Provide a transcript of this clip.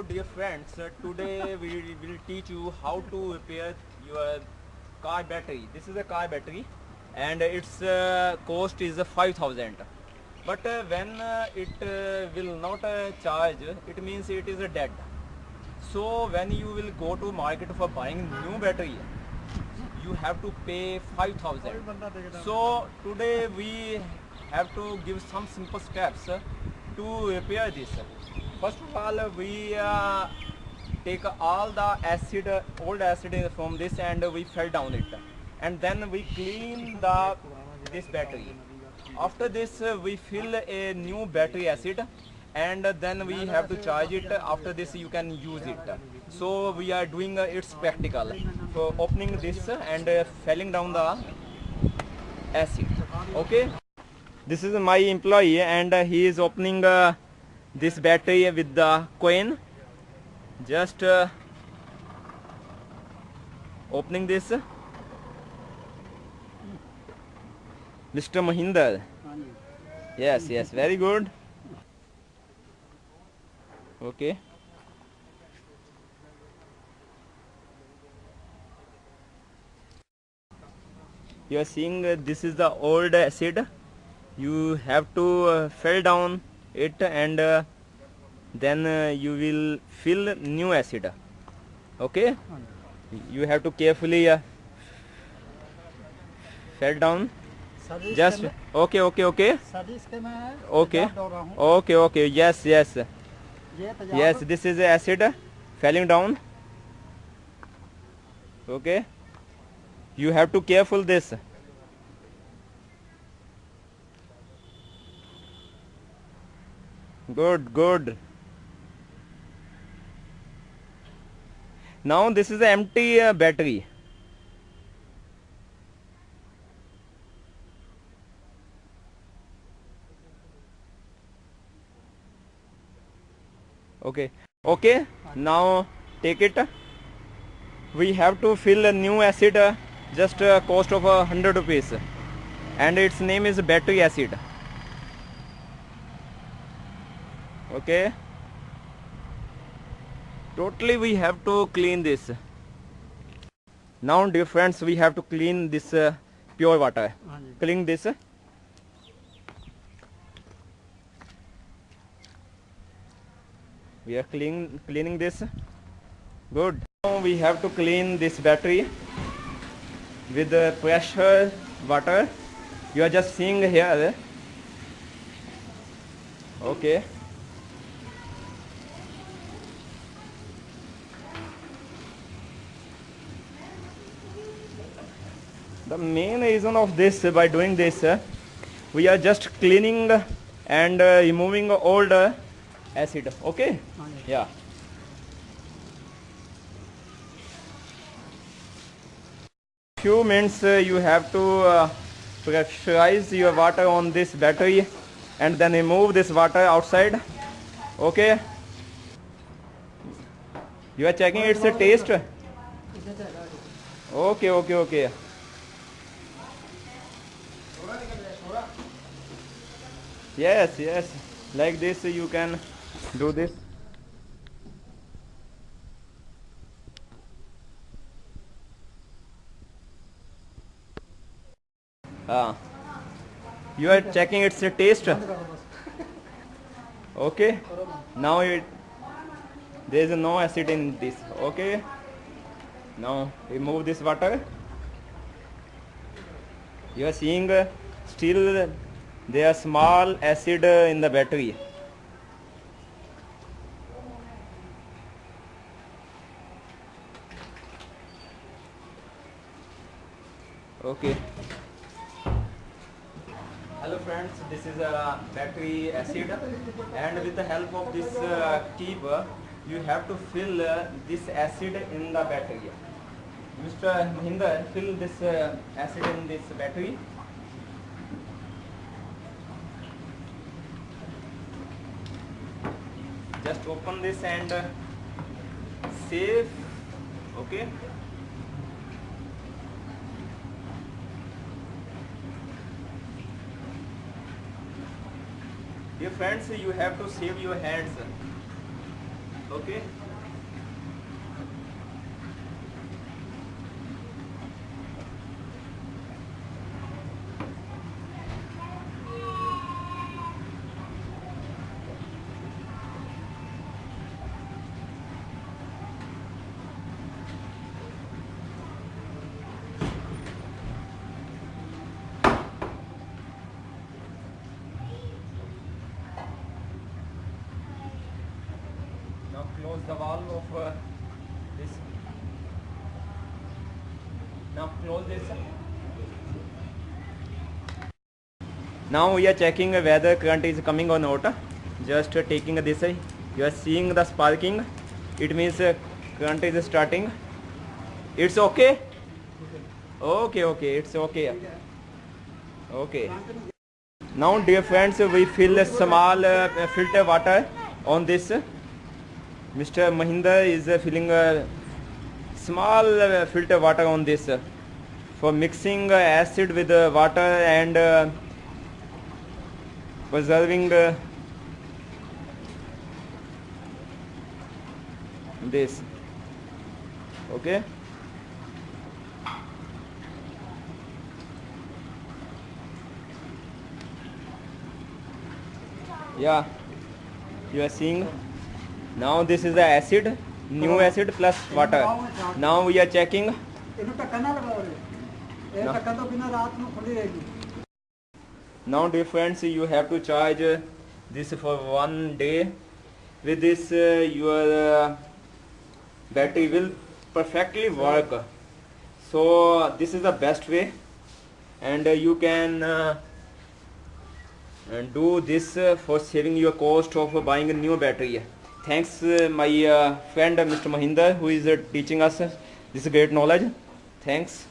Hello dear friends, today we will teach you how to repair your car battery. This is a car battery and its cost is 5,000. But when it will not charge, it means it is dead. So when you will go to market for buying new battery, you have to pay 5,000. So today we have to give some simple steps to repair this. First of all, we take all the acid, old acid from this, and we fill down it, and then we clean this battery. After this, we fill a new battery acid, and then we have to charge it. After this, you can use it. So we are doing its practical. So opening this and filling down the acid. Okay. This is my employee, and he is opening this battery with the coin. Just opening this. Mr. Mahinder. Yes, very good. Okay. You are seeing this is the old acid. You have to fill down it, and then you will fill new acid. Okay. You have to carefully fill down. Just okay. Okay. Yes, this is acid falling down. Okay, you have to careful this. Good. Now this is an empty battery. Okay, now take it. We have to fill a new acid, just cost of 100 rupees, and its name is battery acid. Okay, totally we have to clean this. Now dear friends, we have to clean this pure water. Clean this. We are cleaning this. Good. Now we have to clean this battery with pressure water. You are just seeing here. Okay. The main reason of this, by doing this, we are just cleaning and removing old acid. Okay. Yeah. Few minutes you have to pressurize your water on this battery and then remove this water outside. Okay. You are checking its taste. Okay. Yes, like this you can do this. You are checking its taste. Okay, now there is no acid in this. Okay, now remove this water. You are seeing still there are small acid in the battery. Okay. Hello friends, this is a battery acid, and with the help of this tube you have to fill this acid in the battery. Mr. Mahinder, fill this acid in this battery. Just open this and save. Okay. Dear friends, you have to save your hands. Okay. Now close the valve of this. Now close this. Now we are checking whether current is coming or not. Just taking this, you are seeing the sparking. It means current is starting. It's okay. Okay, it's okay. Okay. Now, dear friends, we fill a small filter water on this. Mr. Mahinder is filling a small filter water on this for mixing acid with water and preserving this. Okay. Yeah, you are seeing. Now this is the acid, new acid plus water. Now we are checking. Now dear friends, you have to charge this for 1 day. With this your battery will perfectly work. So this is the best way, and you can do this for saving your cost of buying a new battery. Thanks my friend Mr. Mahinder, who is teaching us this great knowledge. Thanks.